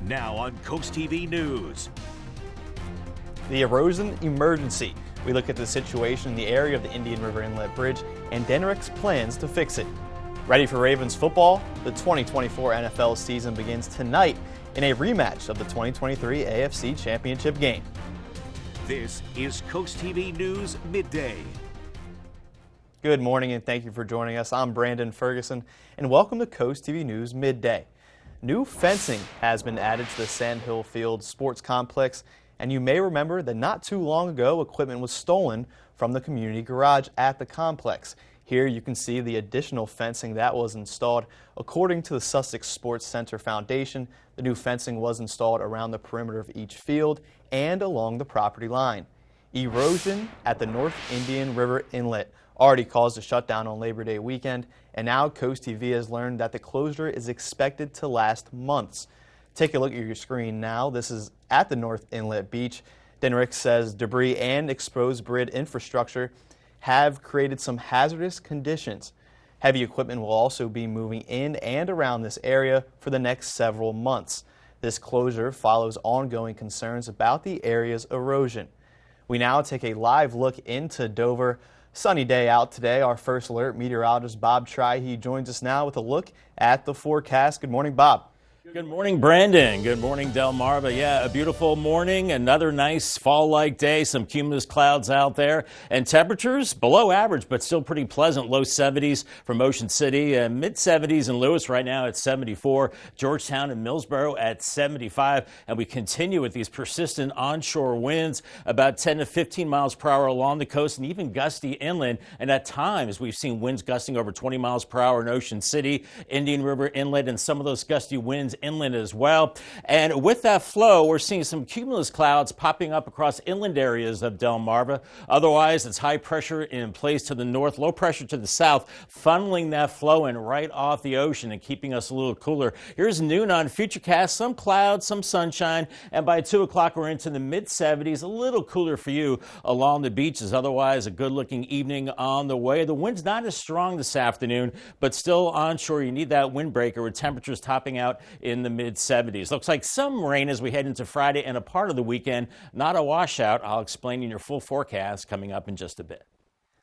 Now on CoastTV News. The erosion emergency. We look at the situation in the area of the Indian River Inlet Bridge and Denrick's plans to fix it. Ready for Ravens football? The 2024 NFL season begins tonight in a rematch of the 2023 AFC Championship game. This is CoastTV News Midday. Good morning and thank you for joining us. I'm Brandon Ferguson and welcome to CoastTV News Midday. New fencing has been added to the Sandhill Fields sports complex, and you may remember that not too long ago equipment was stolen from the community garage at the complex. Here you can see the additional fencing that was installed. According to the Sussex Sports Center Foundation, the new fencing was installed around the perimeter of each field and along the property line. Erosion at the North Indian River Inlet already caused a shutdown on Labor Day weekend, and now CoastTV has learned that the closure is expected to last months. Take a look at your screen now. This is at the North Inlet Beach. Denrick says debris and exposed bridge infrastructure have created some hazardous conditions. Heavy equipment will also be moving in and around this area for the next several months. This closure follows ongoing concerns about the area's erosion. We now take a live look into Dover. Sunny day out today. Our first alert meteorologist Bob He joins us now with a look at the forecast. Good morning, Bob. Good morning, Brandon. Good morning, Delmarva. Yeah, a beautiful morning. Another nice fall-like day. Some cumulus clouds out there. And temperatures below average, but still pretty pleasant. Low 70s from Ocean City and mid 70s in Lewis right now at 74. Georgetown and Millsboro at 75. And we continue with these persistent onshore winds, about 10 to 15 miles per hour along the coast and even gusty inland. And at times we've seen winds gusting over 20 miles per hour in Ocean City, Indian River Inlet, and some of those gusty winds inland as well. And with that flow, we're seeing some cumulus clouds popping up across inland areas of Delmarva. Otherwise, it's high pressure in place to the north, low pressure to the south, funneling that flow in right off the ocean and keeping us a little cooler. Here's noon on Futurecast. Some clouds, some sunshine, and by 2 o'clock, we're into the mid 70s, a little cooler for you along the beaches. Otherwise, a good looking evening on the way. The wind's not as strong this afternoon, but still onshore, you need that windbreaker with temperatures topping out in the mid 70s. Looks like some rain as we head into Friday and a part of the weekend. Not a washout. I'll explain in your full forecast coming up in just a bit.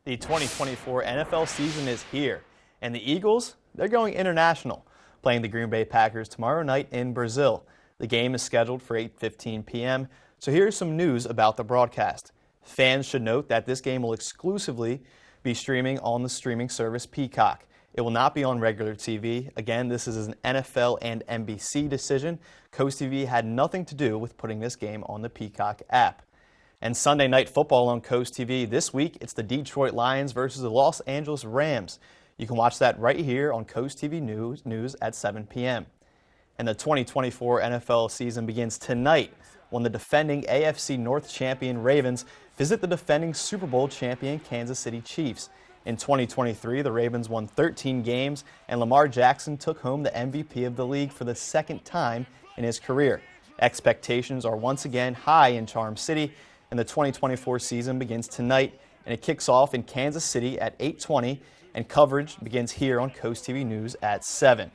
The 2024 NFL season is here, and the Eagles, they're going international, playing the Green Bay Packers tomorrow night in Brazil. The game is scheduled for 8:15 p.m., so here's some news about the broadcast. Fans should note that this game will exclusively be streaming on the streaming service Peacock. It will not be on regular TV. Again, this is an NFL and NBC decision. CoastTV had nothing to do with putting this game on the Peacock app. And Sunday night football on CoastTV. This week, it's the Detroit Lions versus the Los Angeles Rams. You can watch that right here on CoastTV News at 7 p.m. And the 2024 NFL season begins tonight when the defending AFC North champion Ravens visit the defending Super Bowl champion Kansas City Chiefs. In 2023, the Ravens won 13 games, and Lamar Jackson took home the MVP of the league for the second time in his career. Expectations are once again high in Charm City, and the 2024 season begins tonight, and it kicks off in Kansas City at 8:20, and coverage begins here on CoastTV News at 7.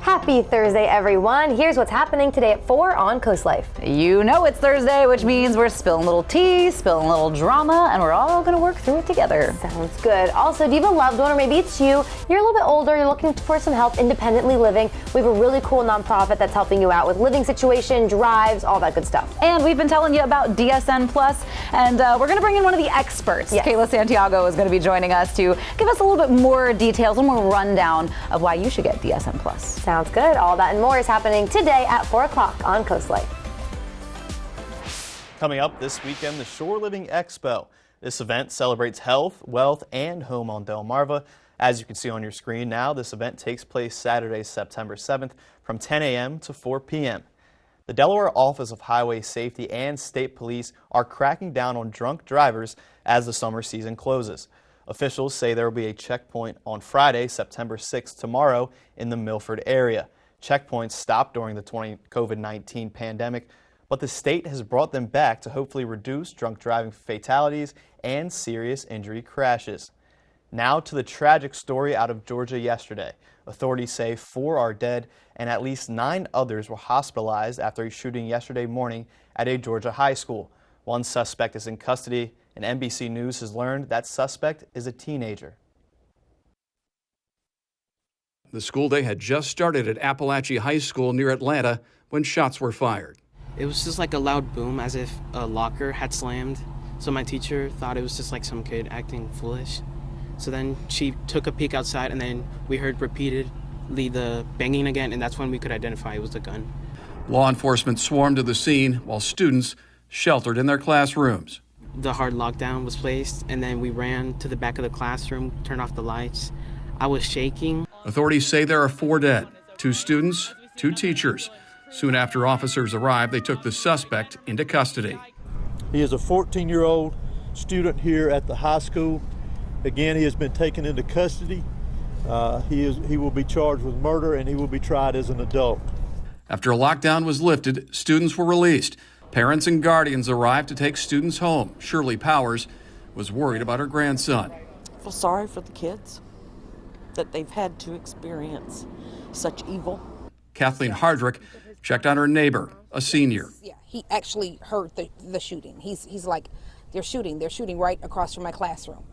Happy Thursday, everyone. Here's what's happening today at 4 on Coast Life. You know it's Thursday, which means we're spilling a little tea, spilling a little drama, and we're all going to work through it together. Sounds good. Also, do you have a loved one, or maybe it's you're a little bit older, you're looking for some help independently living? We have a really cool nonprofit that's helping you out with living situation, drives, all that good stuff. And we've been telling you about DSN Plus, and we're going to bring in one of the experts. Yes. Kayla Santiago is going to be joining us to give us a little bit more details, a little more rundown of why you should get DSN Plus. Sounds good. All that and more is happening today at 4 o'clock on Coast Life. Coming up this weekend, the Shore Living Expo. This event celebrates health, wealth, and home on Delmarva. As you can see on your screen now, this event takes place Saturday, September 7th from 10 a.m. to 4 p.m. The Delaware Office of Highway Safety and State Police are cracking down on drunk drivers as the summer season closes. Officials say there will be a checkpoint on Friday, September 6th, tomorrow in the Milford area. Checkpoints stopped during the COVID-19 pandemic, but the state has brought them back to hopefully reduce drunk driving fatalities and serious injury crashes. Now to the tragic story out of Georgia yesterday. Authorities say 4 are dead and at least 9 others were hospitalized after a shooting yesterday morning at a Georgia high school. One suspect is in custody, and NBC News has learned that suspect is a teenager. The school day had just started at Appalachia High School near Atlanta when shots were fired. It was just like a loud boom, as if a locker had slammed. So my teacher thought it was just like some kid acting foolish. So then she took a peek outside, and then we heard repeatedly the banging again, and that's when we could identify it was a gun. Law enforcement swarmed to the scene while students sheltered in their classrooms. The hard lockdown was placed, and then we ran to the back of the classroom, turned off the lights. I was shaking. Authorities say there are 4 dead, 2 students, 2 teachers. Soon after officers arrived, they took the suspect into custody. He is a 14-year-old student here at the high school. Again, he has been taken into custody. He will be charged with murder, and he will be tried as an adult. After a lockdown was lifted, students were released. Parents and guardians arrived to take students home. Shirley Powers was worried about her grandson. I feel sorry for the kids that they've had to experience such evil. Kathleen Hardrick checked on her neighbor, a senior. Yeah, he actually heard the shooting. He's like, they're shooting right across from my classroom.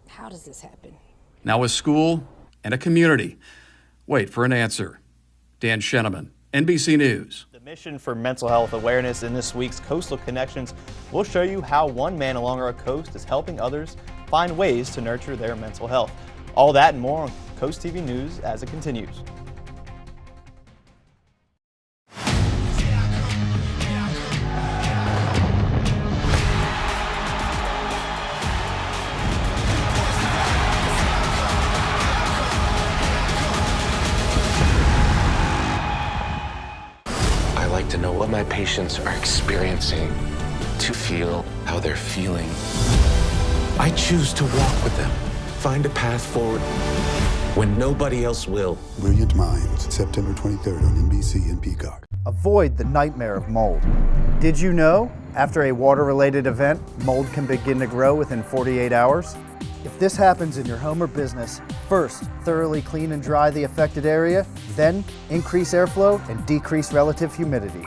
How does this happen? Now a school and a community wait for an answer. Dan Sheneman, NBC News. The mission for mental health awareness in this week's Coastal Connections will show you how one man along our coast is helping others find ways to nurture their mental health. All that and more on CoastTV News as it continues. I like to know what my patients are experiencing, to feel how they're feeling. I choose to walk with them, find a path forward when nobody else will. Brilliant Minds, September 23rd on NBC and Peacock. Avoid the nightmare of mold. Did you know, after a water-related event, mold can begin to grow within 48 hours? If this happens in your home or business, first, thoroughly clean and dry the affected area, then increase airflow and decrease relative humidity.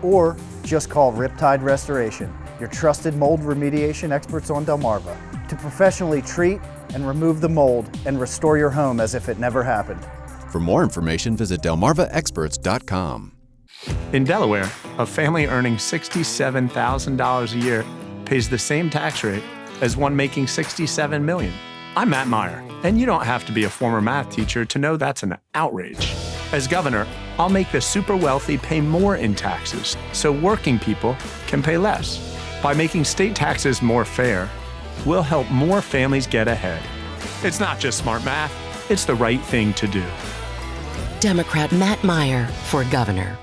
Or just call Riptide Restoration, your trusted mold remediation experts on Delmarva, to professionally treat and remove the mold and restore your home as if it never happened. For more information, visit delmarvaexperts.com. In Delaware, a family earning $67,000 a year pays the same tax rate as one making $67 million. I'm Matt Meyer, and you don't have to be a former math teacher to know that's an outrage. As governor, I'll make the super wealthy pay more in taxes so working people can pay less. By making state taxes more fair, we'll help more families get ahead. It's not just smart math, it's the right thing to do. Democrat Matt Meyer for governor.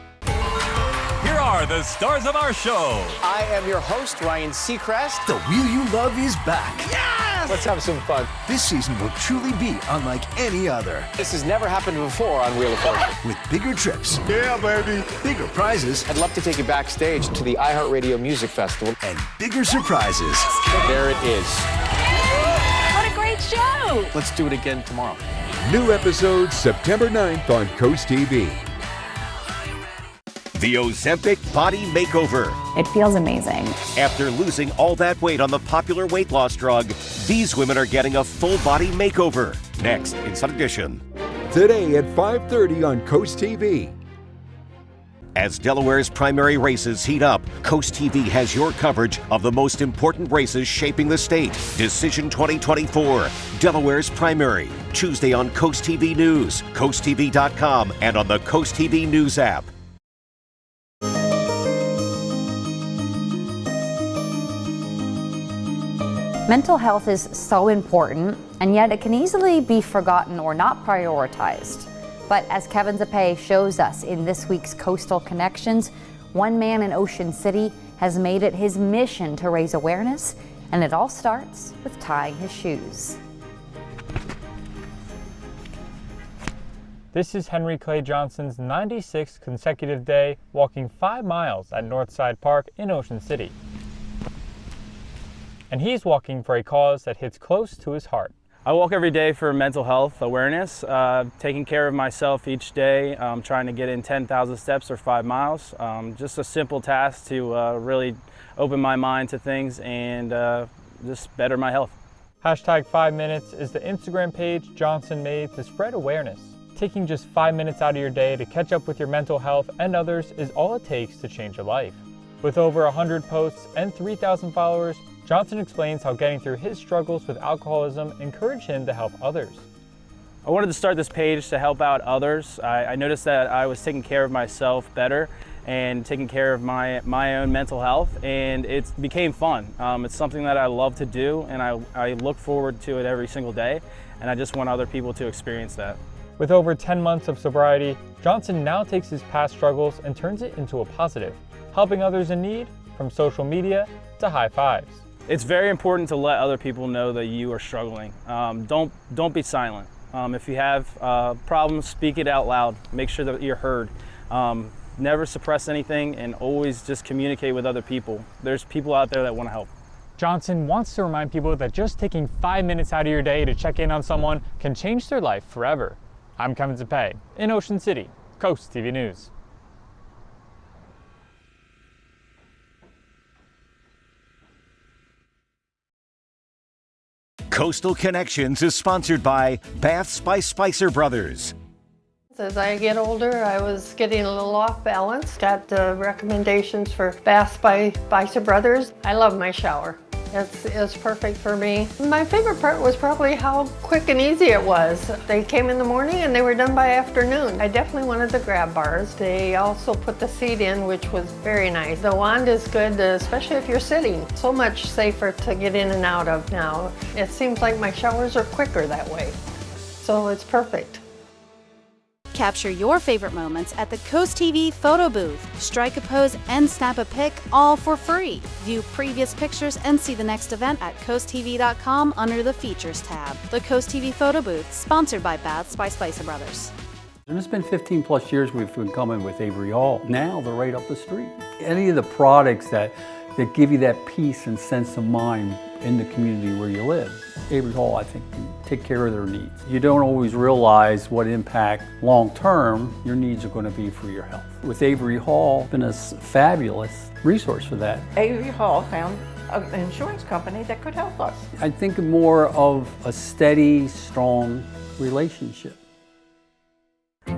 Here are the stars of our show. I am your host, Ryan Seacrest. The Wheel You Love is back. Yes! Let's have some fun. This season will truly be unlike any other. This has never happened before on Wheel of Fortune. With bigger trips. Yeah, baby. Bigger prizes. I'd love to take you backstage to the iHeartRadio Music Festival. And bigger surprises. There it is. What a great show! Let's do it again tomorrow. New episodes September 9th on CoastTV. The Ozempic Body Makeover. It feels amazing. After losing all that weight on the popular weight loss drug, these women are getting a full body makeover. Next, Inside Edition. Today at 5:30 on CoastTV. As Delaware's primary races heat up, CoastTV has your coverage of the most important races shaping the state. Decision 2024, Delaware's primary. Tuesday on CoastTV News, CoastTV.com, and on the CoastTV News app. Mental health is so important, and yet it can easily be forgotten or not prioritized. But as Kevin Zapay shows us in this week's Coastal Connections, one man in Ocean City has made it his mission to raise awareness, and it all starts with tying his shoes. This is Henry Clay Johnson's 96th consecutive day walking 5 miles at Northside Park in Ocean City. And he's walking for a cause that hits close to his heart. I walk every day for mental health awareness, taking care of myself each day, trying to get in 10,000 steps or 5 miles. Just a simple task to really open my mind to things and just better my health. Hashtag 5 minutes is the Instagram page Johnson made to spread awareness. Taking just 5 minutes out of your day to catch up with your mental health and others is all it takes to change a life. With over 100 posts and 3,000 followers, Johnson explains how getting through his struggles with alcoholism encouraged him to help others. I wanted to start this page to help out others. I noticed that I was taking care of myself better and taking care of my own mental health, and it became fun. It's something that I love to do, and I look forward to it every single day, and I just want other people to experience that. With over 10 months of sobriety, Johnson now takes his past struggles and turns it into a positive, helping others in need from social media to high fives. It's very important to let other people know that you are struggling. Don't be silent. If you have problems, speak it out loud. Make sure that you're heard. Never suppress anything, and always just communicate with other people. There's people out there that want to help. Johnson wants to remind people that just taking 5 minutes out of your day to check in on someone can change their life forever. I'm Kevin Zapay in Ocean City, Coast TV News. Coastal Connections is sponsored by Baths by Spicer Brothers. As I get older, I was getting a little off balance. Got recommendations for Baths by Spicer Brothers. I love my shower. It's perfect for me. My favorite part was probably how quick and easy it was. They came in the morning and they were done by afternoon. I definitely wanted the grab bars. They also put the seat in, which was very nice. The wand is good, especially if you're sitting. So much safer to get in and out of now. It seems like my showers are quicker that way. So it's perfect. Capture your favorite moments at the CoastTV photo booth. Strike a pose and snap a pic, all for free. View previous pictures and see the next event at coasttv.com under the Features tab. The CoastTV photo booth, sponsored by Baths by Spicer Brothers. And it's been 15 plus years we've been coming with Avery Hall. Now they're right up the street. Any of the products that give you that peace and sense of mind in the community where you live, Avery Hall, I think, can take care of their needs. You don't always realize what impact long-term your needs are going to be for your health. With Avery Hall, it's been a fabulous resource for that. Avery Hall found an insurance company that could help us. I think more of a steady, strong relationship.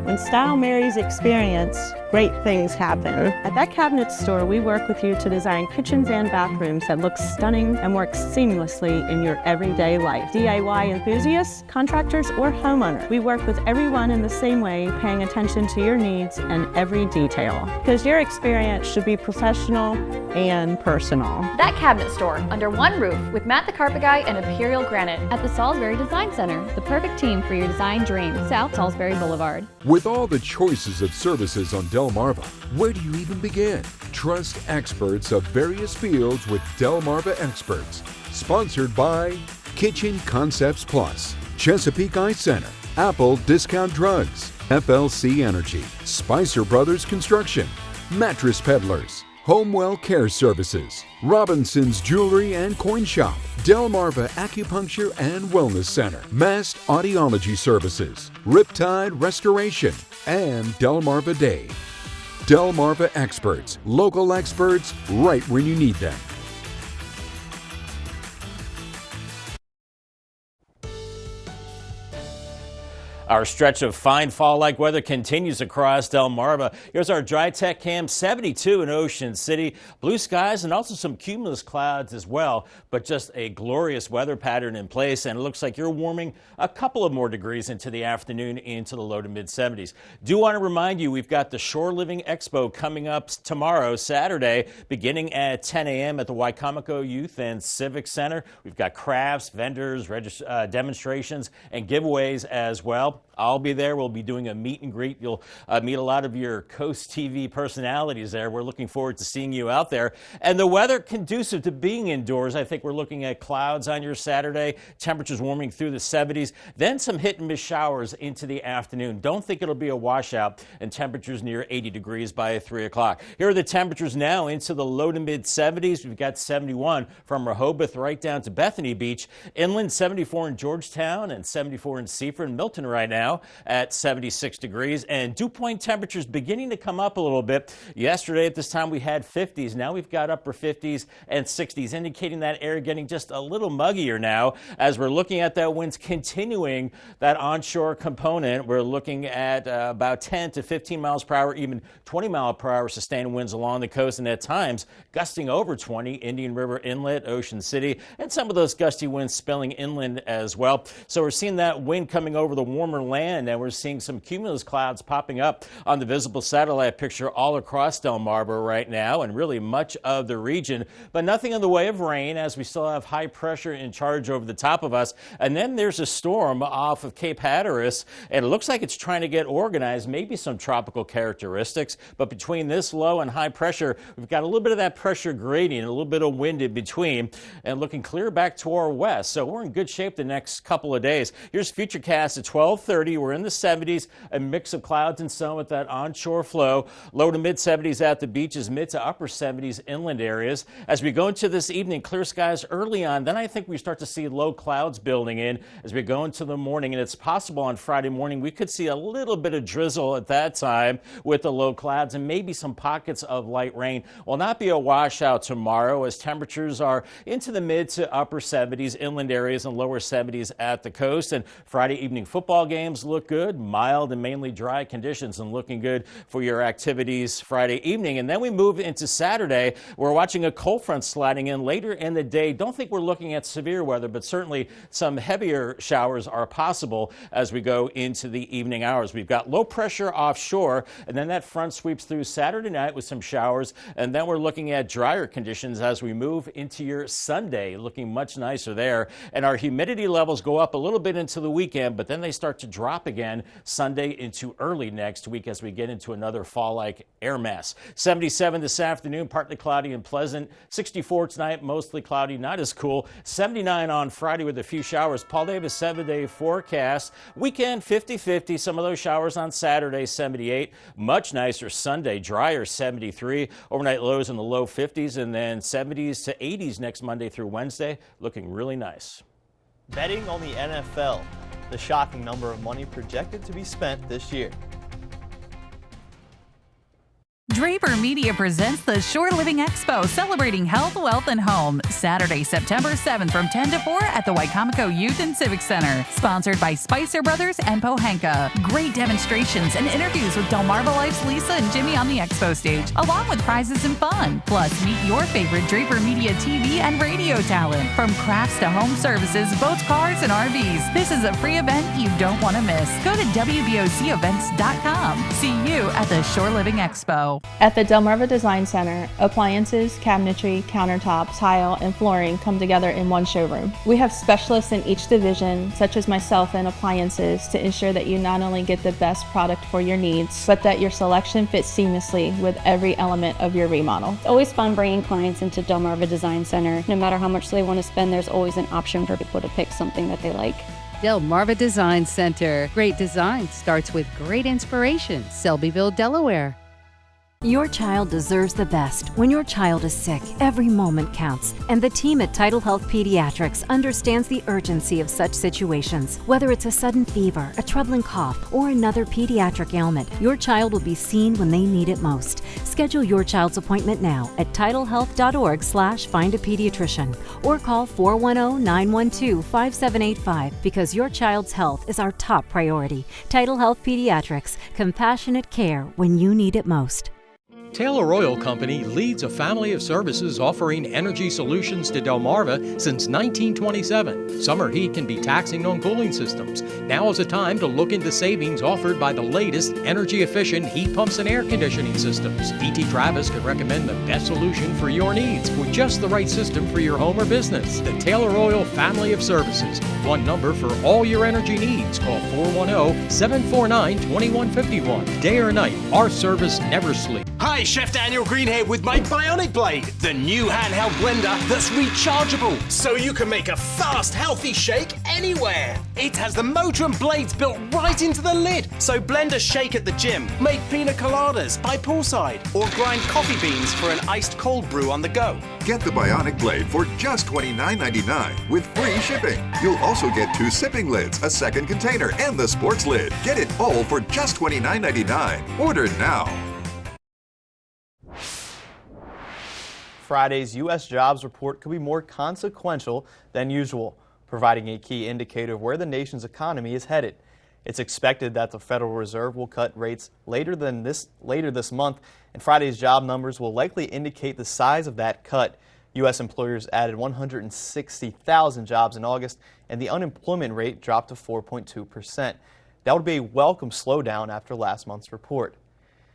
When style marries experience, great things happen. At that cabinet store, we work with you to design kitchens and bathrooms that look stunning and work seamlessly in your everyday life. DIY enthusiasts, contractors, or homeowners, we work with everyone in the same way, paying attention to your needs and every detail. Because your experience should be professional and personal. That cabinet store, under one roof, with Matt the Carpet Guy and Imperial Granite. At the Salisbury Design Center, the perfect team for your design dreams. South Salisbury Boulevard. With all the choices of services on Delmarva, where do you even begin? Trust experts of various fields with Delmarva Experts. Sponsored by Kitchen Concepts Plus, Chesapeake Eye Center, Apple Discount Drugs, FLC Energy, Spicer Brothers Construction, Mattress Peddlers, Homewell Care Services, Robinson's Jewelry and Coin Shop, Delmarva Acupuncture and Wellness Center, Mast Audiology Services, Riptide Restoration, and Delmarva Day. Delmarva Experts, local experts right when you need them. Our stretch of fine fall-like weather continues across Delmarva. Here's our dry tech cam, 72 in Ocean City. Blue skies and also some cumulus clouds as well, but just a glorious weather pattern in place, and it looks like you're warming a couple of more degrees into the afternoon into the low to mid 70s. Do want to remind you we've got the Shore Living Expo coming up tomorrow, Saturday, beginning at 10 a.m. at the Wicomico Youth and Civic Center. We've got crafts, vendors, demonstrations, and giveaways as well. Well, I'll be there. We'll be doing a meet and greet. You'll meet a lot of your Coast TV personalities there. We're looking forward to seeing you out there. And the weather conducive to being indoors. I think we're looking at clouds on your Saturday, temperatures warming through the 70s, then some hit and miss showers into the afternoon. Don't think it'll be a washout, and temperatures near 80 degrees by 3 o'clock. Here are the temperatures now into the low to mid 70s. We've got 71 from Rehoboth right down to Bethany Beach. Inland 74 in Georgetown and 74 in Seaford and Milton right now at 76 degrees, and dew point temperatures beginning to come up a little bit. Yesterday at this time we had 50s. Now we've got upper 50s and 60s, indicating that air getting just a little muggier now as we're looking at that winds continuing that onshore component. We're looking at about 10 to 15 miles per hour, even 20 mile per hour sustained winds along the coast, and at times gusting over 20. Indian River Inlet, Ocean City, and some of those gusty winds spilling inland as well. So we're seeing that wind coming over the warmer land, and we're seeing some cumulus clouds popping up on the visible satellite picture all across Delmarva right now, and really much of the region, but nothing in the way of rain as we still have high pressure in charge over the top of us. And then there's a storm off of Cape Hatteras, and it looks like it's trying to get organized, maybe some tropical characteristics, but between this low and high pressure, we've got a little bit of that pressure gradient, a little bit of wind in between, and looking clear back to our west. So we're in good shape the next couple of days. Here's Futurecast at 12:30. We're in the 70s, a mix of clouds and sun with that onshore flow. Low to mid 70s at the beaches, mid to upper 70s inland areas. As we go into this evening, clear skies early on. Then I think we start to see low clouds building in as we go into the morning. And it's possible on Friday morning we could see a little bit of drizzle at that time with the low clouds and maybe some pockets of light rain. Will not be a washout tomorrow as temperatures are into the mid to upper 70s inland areas and lower 70s at the coast. And Friday evening football games look good, mild and mainly dry conditions, and looking good for your activities Friday evening. And then we move into Saturday. We're watching a cold front sliding in later in the day. Don't think we're looking at severe weather, but certainly some heavier showers are possible as we go into the evening hours. We've got low pressure offshore, and then that front sweeps through Saturday night with some showers, and then we're looking at drier conditions as we move into your Sunday, looking much nicer there. And our humidity levels go up a little bit into the weekend, but then they start to drop again Sunday into early next week as we get into another fall-like air mass. 77 this afternoon, partly cloudy and pleasant. 64 tonight, mostly cloudy, not as cool. 79 on Friday with a few showers. Paul Davis 7-day forecast. Weekend 50-50, some of those showers on Saturday, 78. Much nicer Sunday, drier 73. Overnight lows in the low 50s, and then 70s to 80s next Monday through Wednesday. Looking really nice. Betting on the NFL. The shocking number of money projected to be spent this year. Draper Media presents the Shore Living Expo, celebrating health, wealth, and home. Saturday, September 7th from 10 to 4 at the Wicomico Youth and Civic Center. Sponsored by Spicer Brothers and Pohanka. Great demonstrations and interviews with Delmarva Life's Lisa and Jimmy on the expo stage, along with prizes and fun. Plus, meet your favorite Draper Media TV and radio talent. From crafts to home services, boats, cars, and RVs. This is a free event you don't want to miss. Go to WBOCevents.com. See you at the Shore Living Expo. At the Delmarva Design Center, appliances, cabinetry, countertops, tile, and flooring come together in one showroom. We have specialists in each division, such as myself in appliances, to ensure that you not only get the best product for your needs, but that your selection fits seamlessly with every element of your remodel. It's always fun bringing clients into Delmarva Design Center. No matter how much they want to spend, there's always an option for people to pick something that they like. Delmarva Design Center. Great design starts with great inspiration. Selbyville, Delaware. Your child deserves the best. When your child is sick, every moment counts. And the team at Tidal Health Pediatrics understands the urgency of such situations. Whether it's a sudden fever, a troubling cough, or another pediatric ailment, your child will be seen when they need it most. Schedule your child's appointment now at tidalhealth.org/findapediatrician or call 410-912-5785 because your child's health is our top priority. Tidal Health Pediatrics, compassionate care when you need it most. Taylor Oil Company leads a family of services offering energy solutions to Delmarva since 1927. Summer heat can be taxing on cooling systems. Now is the time to look into savings offered by the latest energy-efficient heat pumps and air conditioning systems. D.T. Travis can recommend the best solution for your needs with just the right system for your home or business. The Taylor Oil family of services. One number for all your energy needs. Call 410-749-2151. Day or night, our service never sleeps. Hi, Chef Daniel Greenhead with my Bionic Blade, the new handheld blender that's rechargeable, so you can make a fast, healthy shake anywhere. It has the motor and blades built right into the lid, so blend a shake at the gym, make pina coladas by poolside, or grind coffee beans for an iced cold brew on the go. Get the Bionic Blade for just $29.99 with free shipping. You'll also get 2 sipping lids, a second container, and the sports lid. Get it all for just $29.99. Order now. Friday's U.S. jobs report could be more consequential than usual, providing a key indicator of where the nation's economy is headed. It's expected that the Federal Reserve will cut rates later this month, and Friday's job numbers will likely indicate the size of that cut. U.S. employers added 160,000 jobs in August, and the unemployment rate dropped to 4.2%. That would be a welcome slowdown after last month's report.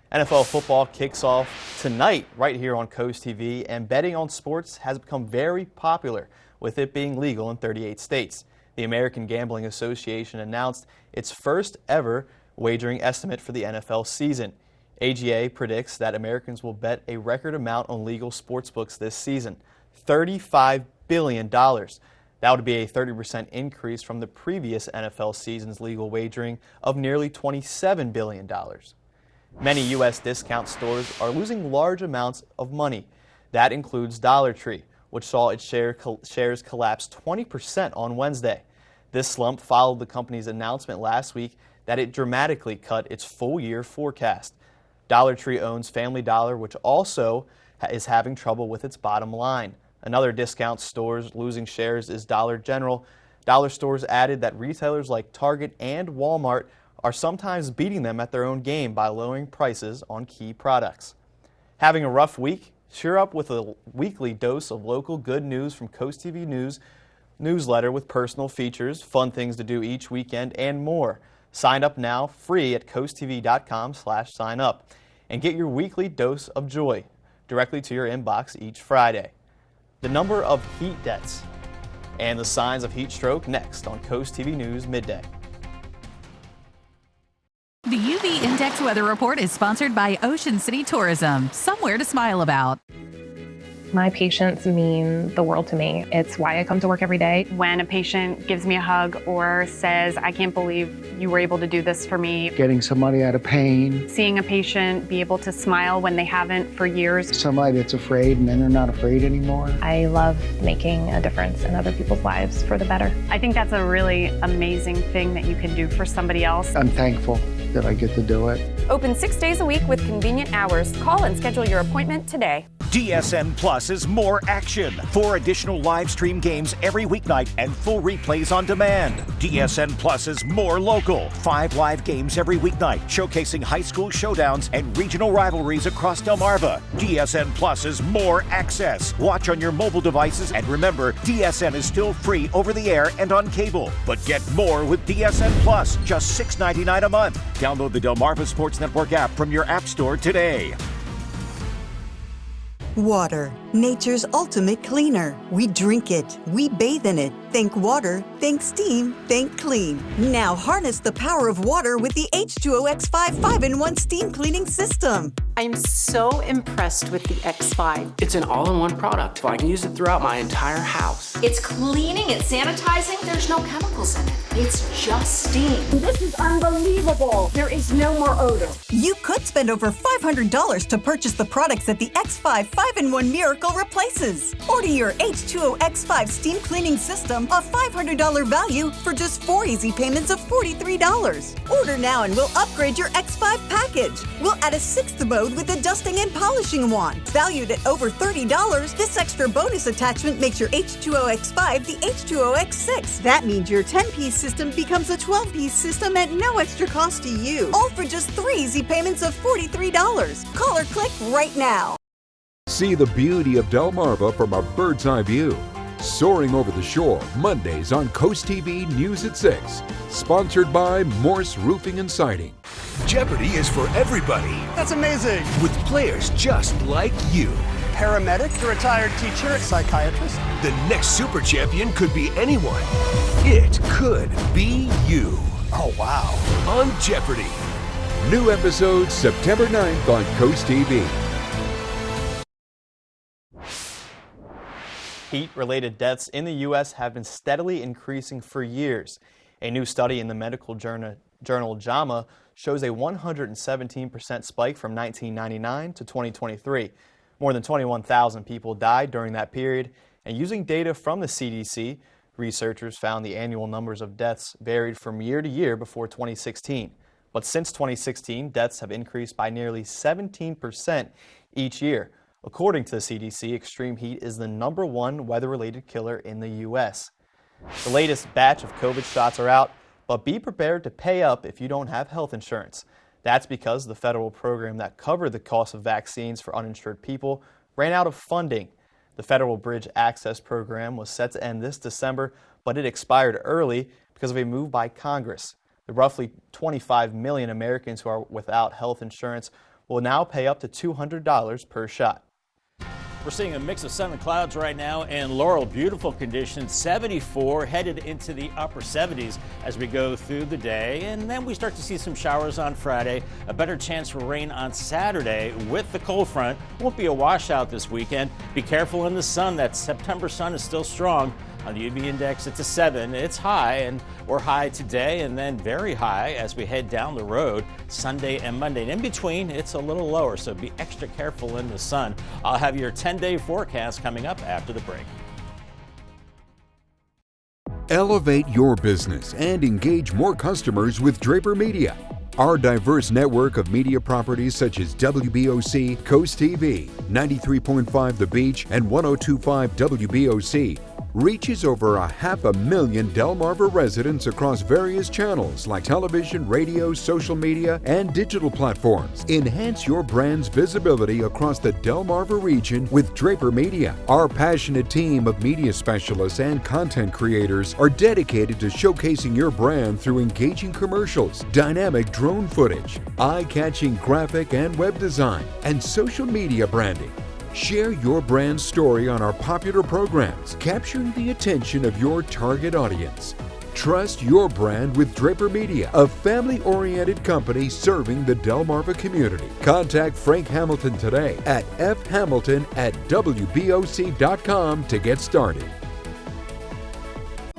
NFL football kicks off tonight right here on Coast TV, and betting on sports has become very popular, with it being legal in 38 states. The American Gambling Association announced its first ever wagering estimate for the NFL season. AGA predicts that Americans will bet a record amount on legal sportsbooks this season, $35 billion. That would be a 30% increase from the previous NFL season's legal wagering of nearly $27 billion. Many U.S. discount stores are losing large amounts of money. That includes Dollar Tree, which saw its shares collapse 20% on Wednesday. This slump followed the company's announcement last week that it dramatically cut its full-year forecast. Dollar Tree owns Family Dollar, which also is having trouble with its bottom line. Another discount store losing shares is Dollar General. Dollar stores added that retailers like Target and Walmart are sometimes beating them at their own game by lowering prices on key products. Having a rough week? Cheer up with a weekly dose of local good news from Coast TV News newsletter with personal features, fun things to do each weekend, and more. Sign up now free at coasttv.com/sign up and get your weekly dose of joy directly to your inbox each Friday. The number of heat deaths and the signs of heat stroke next on Coast TV News Midday. The UV Index Weather Report is sponsored by Ocean City Tourism, somewhere to smile about. My patients mean the world to me. It's why I come to work every day. When a patient gives me a hug or says, I can't believe you were able to do this for me. Getting somebody out of pain. Seeing a patient be able to smile when they haven't for years. Somebody that's afraid and then they're not afraid anymore. I love making a difference in other people's lives for the better. I think that's a really amazing thing that you can do for somebody else. I'm thankful that I get to do it. Open 6 days a week with convenient hours. Call and schedule your appointment today. DSN Plus is more action. 4 additional live stream games every weeknight and full replays on demand. DSN Plus is more local. 5 live games every weeknight, showcasing high school showdowns and regional rivalries across Delmarva. DSN Plus is more access. Watch on your mobile devices, and remember, DSN is still free over the air and on cable. But get more with DSN Plus, just $6.99 a month. Download the Delmarva Sports Network app from your app store today. Water, nature's ultimate cleaner. We drink it, we bathe in it. Think water, think steam, think clean. Now harness the power of water with the H2O X5 5-in-1 steam cleaning system. I'm so impressed with the X5. It's an all-in-one product, so I can use it throughout my entire house. It's cleaning, it's sanitizing, there's no chemicals in it. It's just steam. This is unbelievable. There is no more odor. You could spend over $500 to purchase the products that the X5 5-in-1 Miracle replaces. Order your H2O X5 steam cleaning system, a $500 value, for just 4 easy payments of $43. Order now and we'll upgrade your X5 package. We'll add a 6th mode with a dusting and polishing wand. Valued at over $30, this extra bonus attachment makes your H2O X5 the H2O X6. That means your 10-piece system becomes a 12-piece system at no extra cost cost to you. All for just 3 easy payments of $43. Call or click right now. See the beauty of Delmarva from a bird's eye view. Soaring over the shore, Mondays on CoastTV News at 6. Sponsored by Morse Roofing and Siding. Jeopardy is for everybody. That's amazing. With players just like you. Paramedic, a retired teacher, psychiatrist. The next super champion could be anyone. It could be you. Oh, wow. On Jeopardy! New episodes September 9th on CoastTV. Heat-related deaths in the U.S. have been steadily increasing for years. A new study in the medical journal JAMA shows a 117% spike from 1999 to 2023. More than 21,000 people died during that period, and using data from the CDC, researchers found the annual numbers of deaths varied from year to year before 2016. But since 2016, deaths have increased by nearly 17% each year. According to the CDC, extreme heat is the #1 weather-related killer in the U.S. The latest batch of COVID shots are out, but be prepared to pay up if you don't have health insurance. That's because the federal program that covered the cost of vaccines for uninsured people ran out of funding. The Federal Bridge Access Program was set to end this December, but it expired early because of a move by Congress. The roughly 25 million Americans who are without health insurance will now pay up to $200 per shot. We're seeing a mix of sun and clouds right now in Laurel. Beautiful conditions, 74, headed into the upper 70s as we go through the day. And then we start to see some showers on Friday, a better chance for rain on Saturday with the cold front. Won't be a washout this weekend. Be careful in the sun. That September sun is still strong. On the UV index, it's a 7. It's high, and we're high today and then very high as we head down the road Sunday and Monday. And in between, it's a little lower, so be extra careful in the sun. I'll have your 10-day forecast coming up after the break. Elevate your business and engage more customers with Draper Media. Our diverse network of media properties such as WBOC, Coast TV, 93.5 The Beach, and 102.5 WBOC reaches over 500,000 Delmarva residents across various channels like television, radio, social media, and digital platforms. Enhance your brand's visibility across the Delmarva region with Draper Media. Our passionate team of media specialists and content creators are dedicated to showcasing your brand through engaging commercials, dynamic drone footage, eye-catching graphic and web design, and social media branding. Share your brand story on our popular programs, capturing the attention of your target audience. Trust your brand with Draper Media, a family-oriented company serving the Delmarva community. Contact Frank Hamilton today at fhamilton@wboc.com to get started.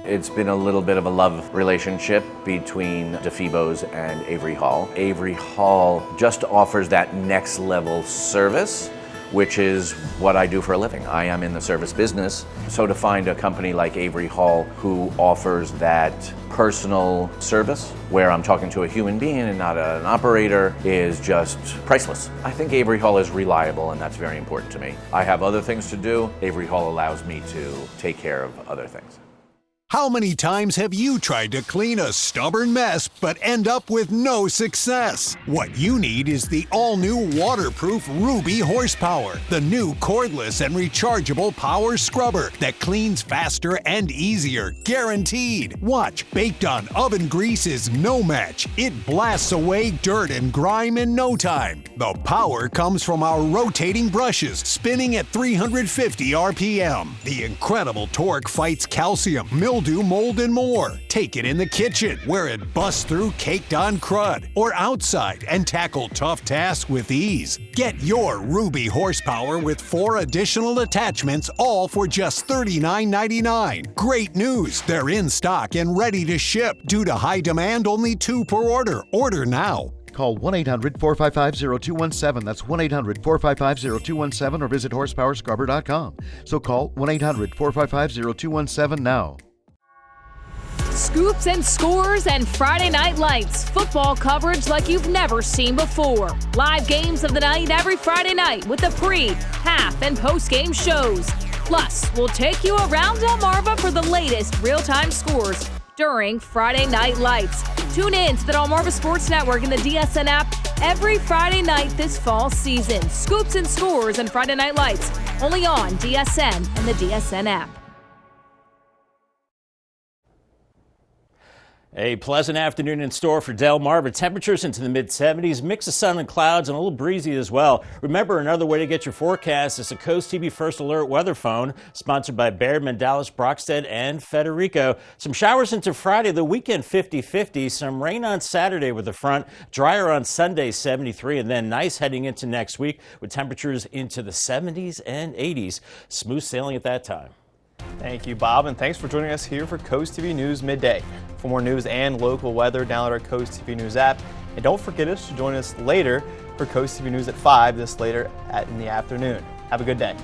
It's been a little bit of a love relationship between DeFebo's and Avery Hall. Avery Hall just offers that next level service, which is what I do for a living. I am in the service business. So to find a company like Avery Hall who offers that personal service, where I'm talking to a human being and not an operator, is just priceless. I think Avery Hall is reliable, and that's very important to me. I have other things to do. Avery Hall allows me to take care of other things. How many times have you tried to clean a stubborn mess but end up with no success? What you need is the all-new waterproof Ruby Horsepower, the new cordless and rechargeable power scrubber that cleans faster and easier, guaranteed. Watch, baked on oven grease is no match. It blasts away dirt and grime in no time. The power comes from our rotating brushes, spinning at 350 RPM. The incredible torque fights calcium, mildew, mold, and more. Take it in the kitchen, where it busts through caked-on crud, or outside and tackle tough tasks with ease. Get your Ruby Horsepower with 4 additional attachments, all for just $39.99. Great news! They're in stock and ready to ship. Due to high demand, only 2 per order. Order now. Call 1-800-455-0217. That's 1-800-455-0217 or visit horsepowerscrubber.com. So call 1-800-455-0217 now. Scoops and scores and Friday Night Lights. Football coverage like you've never seen before. Live games of the night every Friday night with the pre, half, and post-game shows. Plus, we'll take you around Delmarva for the latest real-time scores. during Friday Night Lights. Tune in to the Delmarva Sports Network and the DSN app every Friday night this fall season. Scoops and scores and Friday Night Lights, only on DSN and the DSN app. A pleasant afternoon in store for Delmarva. Temperatures into the mid-70s, mix of sun and clouds, and a little breezy as well. Remember, another way to get your forecast is the CoastTV First Alert Weather Phone, sponsored by Baird, Dallas, Brockstead, and Federico. Some showers into Friday, the weekend 50-50, some rain on Saturday with the front, drier on Sunday 73, and then nice heading into next week with temperatures into the 70s and 80s. Smooth sailing at that time. Thank you, Bob, and thanks for joining us here for Coast TV News Midday. For more news and local weather, download our Coast TV News app. And don't forget to join us later for Coast TV News at 5 this later in the afternoon. Have a good day.